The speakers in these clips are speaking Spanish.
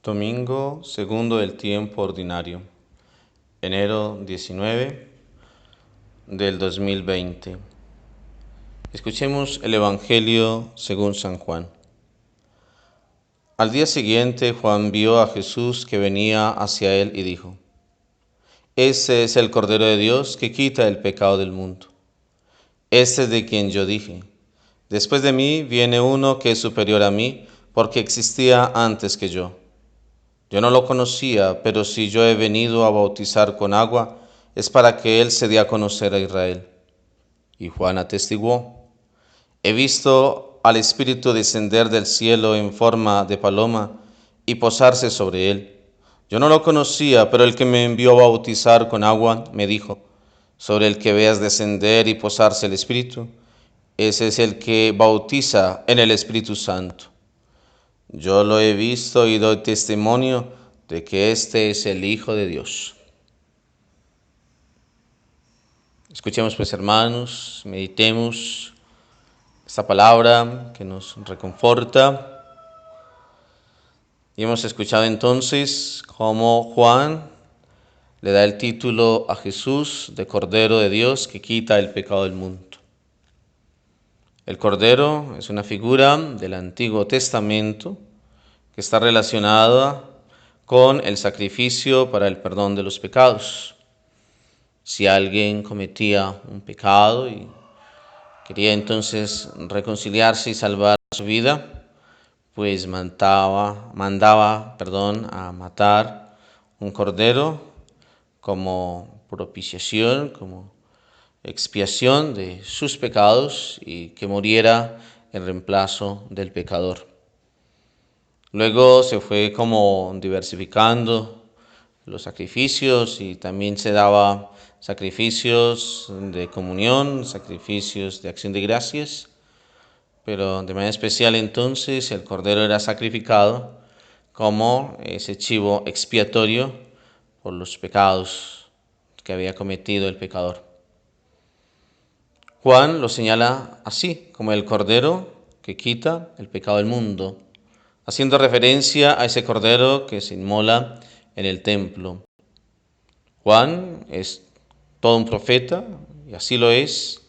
Domingo segundo del tiempo ordinario, enero 19 del 2020. Escuchemos el Evangelio según San Juan. Al día siguiente Juan vio a Jesús que venía hacia él y dijo: Ese es el Cordero de Dios que quita el pecado del mundo. Este es de quien yo dije: Después de mí viene uno que es superior a mí, porque existía antes que yo. Yo no lo conocía, pero si yo he venido a bautizar con agua, es para que él se dé a conocer a Israel. Y Juan atestiguó: He visto al Espíritu descender del cielo en forma de paloma y posarse sobre él. Yo no lo conocía, pero el que me envió a bautizar con agua me dijo: Sobre el que veas descender y posarse el Espíritu, ese es el que bautiza en el Espíritu Santo. Yo lo he visto y doy testimonio de que este es el Hijo de Dios. Escuchemos pues, hermanos, meditemos esta palabra que nos reconforta. Y hemos escuchado entonces cómo Juan le da el título a Jesús de Cordero de Dios que quita el pecado del mundo. El Cordero es una figura del Antiguo Testamento que está relacionada con el sacrificio para el perdón de los pecados. Si alguien cometía un pecado y quería entonces reconciliarse y salvar su vida, pues mandaba a matar un cordero como propiciación, como expiación de sus pecados y que muriera en reemplazo del pecador. Luego se fue como diversificando los sacrificios y también se daba sacrificios de comunión, sacrificios de acción de gracias, pero de manera especial entonces el cordero era sacrificado como ese chivo expiatorio por los pecados que había cometido el pecador. Juan lo señala así, como el cordero que quita el pecado del mundo, haciendo referencia a ese cordero que se inmola en el templo. Juan es todo un profeta, y así lo es,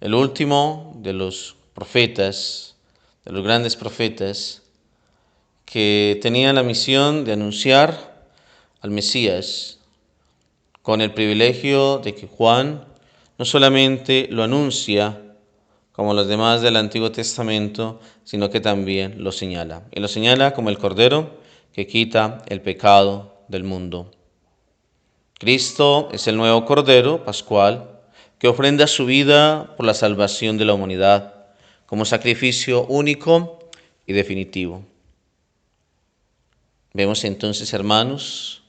el último de los profetas, de los grandes profetas, que tenía la misión de anunciar al Mesías, con el privilegio de que Juan no solamente lo anuncia como los demás del Antiguo Testamento, sino que también lo señala. Y lo señala como el Cordero que quita el pecado del mundo. Cristo es el nuevo Cordero pascual que ofrenda su vida por la salvación de la humanidad como sacrificio único y definitivo. Vemos entonces, hermanos,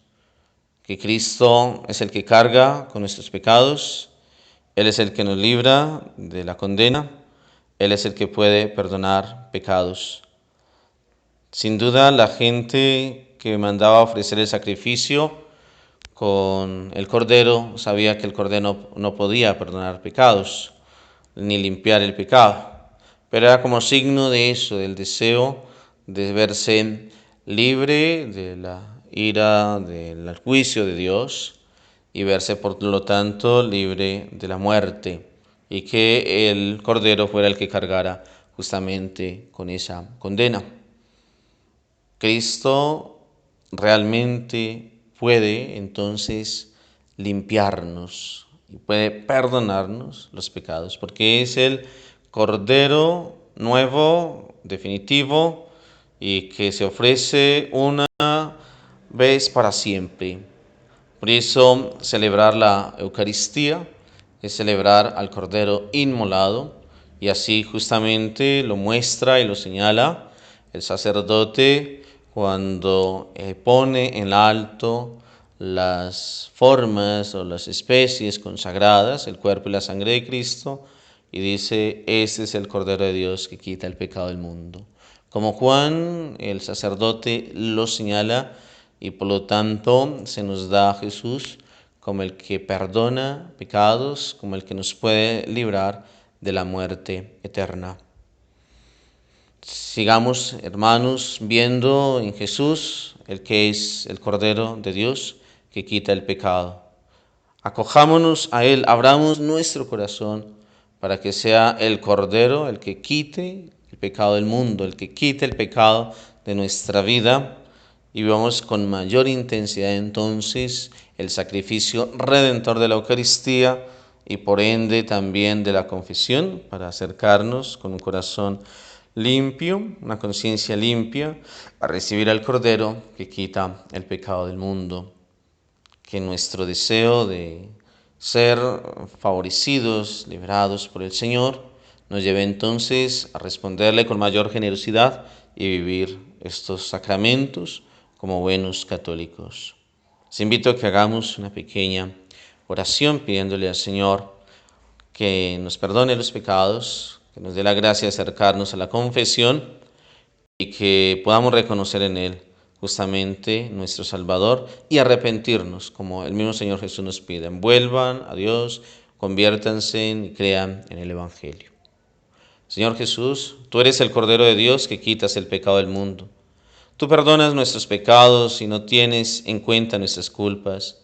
que Cristo es el que carga con nuestros pecados, Él es el que nos libra de la condena, Él es el que puede perdonar pecados. Sin duda, la gente que mandaba ofrecer el sacrificio con el Cordero sabía que el Cordero no podía perdonar pecados, ni limpiar el pecado, pero era como signo de eso, del deseo de verse libre de la ira, del juicio de Dios, y verse por lo tanto libre de la muerte, y que el Cordero fuera el que cargara justamente con esa condena. Cristo realmente puede entonces limpiarnos y puede perdonarnos los pecados, porque es el Cordero nuevo, definitivo, y que se ofrece una vez para siempre. Por eso celebrar la Eucaristía es celebrar al Cordero inmolado, y así justamente lo muestra y lo señala el sacerdote cuando pone en alto las formas o las especies consagradas, el cuerpo y la sangre de Cristo, y dice: este es el Cordero de Dios que quita el pecado del mundo. Como Juan, el sacerdote, lo señala, y por lo tanto se nos da a Jesús como el que perdona pecados, como el que nos puede librar de la muerte eterna. Sigamos, hermanos, viendo en Jesús el que es el Cordero de Dios que quita el pecado. Acojámonos a Él, abramos nuestro corazón para que sea el Cordero el que quite el pecado del mundo, el que quite el pecado de nuestra vida, y vivamos con mayor intensidad entonces el sacrificio redentor de la Eucaristía y por ende también de la confesión, para acercarnos con un corazón limpio, una conciencia limpia, a recibir al Cordero que quita el pecado del mundo. Que nuestro deseo de ser favorecidos, liberados por el Señor, nos lleve entonces a responderle con mayor generosidad y vivir estos sacramentos como buenos católicos. Les invito a que hagamos una pequeña oración pidiéndole al Señor que nos perdone los pecados, que nos dé la gracia de acercarnos a la confesión y que podamos reconocer en Él justamente nuestro Salvador y arrepentirnos, como el mismo Señor Jesús nos pide. Vuelvan a Dios, conviértanse y crean en el Evangelio. Señor Jesús, tú eres el Cordero de Dios que quitas el pecado del mundo. Tú perdonas nuestros pecados y no tienes en cuenta nuestras culpas.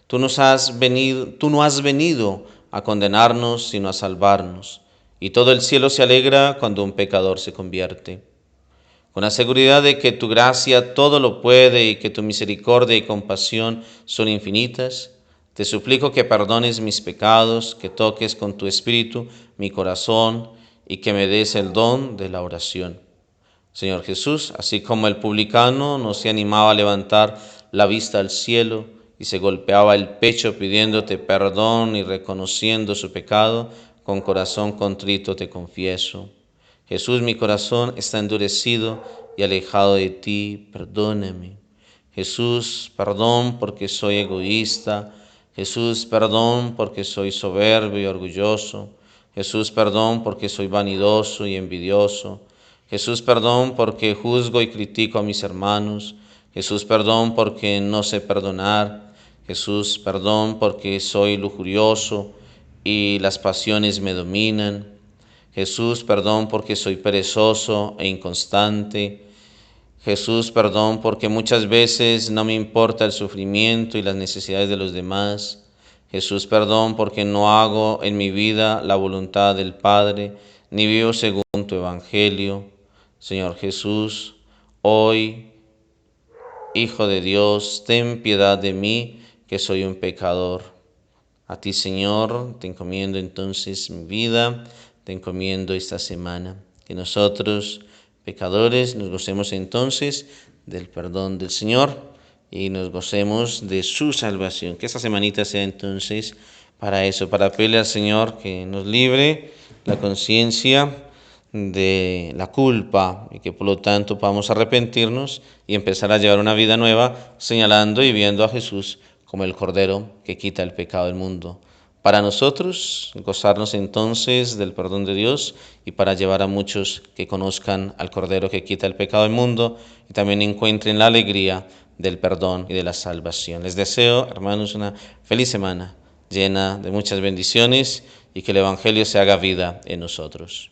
Tú no has venido a condenarnos, sino a salvarnos. Y todo el cielo se alegra cuando un pecador se convierte. Con la seguridad de que tu gracia todo lo puede y que tu misericordia y compasión son infinitas, te suplico que perdones mis pecados, que toques con tu espíritu mi corazón y que me des el don de la oración. Señor Jesús, así como el publicano no se animaba a levantar la vista al cielo y se golpeaba el pecho pidiéndote perdón y reconociendo su pecado, con corazón contrito te confieso. Jesús, mi corazón está endurecido y alejado de ti, perdóname. Jesús, perdón porque soy egoísta. Jesús, perdón porque soy soberbio y orgulloso. Jesús, perdón porque soy vanidoso y envidioso. Jesús, perdón porque juzgo y critico a mis hermanos. Jesús, perdón porque no sé perdonar. Jesús, perdón porque soy lujurioso y las pasiones me dominan. Jesús, perdón porque soy perezoso e inconstante. Jesús, perdón porque muchas veces no me importa el sufrimiento y las necesidades de los demás. Jesús, perdón porque no hago en mi vida la voluntad del Padre, ni vivo según tu evangelio. Señor Jesús, hoy, Hijo de Dios, ten piedad de mí, que soy un pecador. A ti, Señor, te encomiendo entonces mi vida, te encomiendo esta semana. Que nosotros, pecadores, nos gocemos entonces del perdón del Señor y nos gocemos de su salvación. Que esta semanita sea entonces para eso, para pedirle al Señor que nos libre la conciencia de la culpa y que por lo tanto podamos arrepentirnos y empezar a llevar una vida nueva, señalando y viendo a Jesús como el Cordero que quita el pecado del mundo. Para nosotros, gozarnos entonces del perdón de Dios y para llevar a muchos que conozcan al Cordero que quita el pecado del mundo y también encuentren la alegría del perdón y de la salvación. Les deseo, hermanos, una feliz semana llena de muchas bendiciones y que el Evangelio se haga vida en nosotros.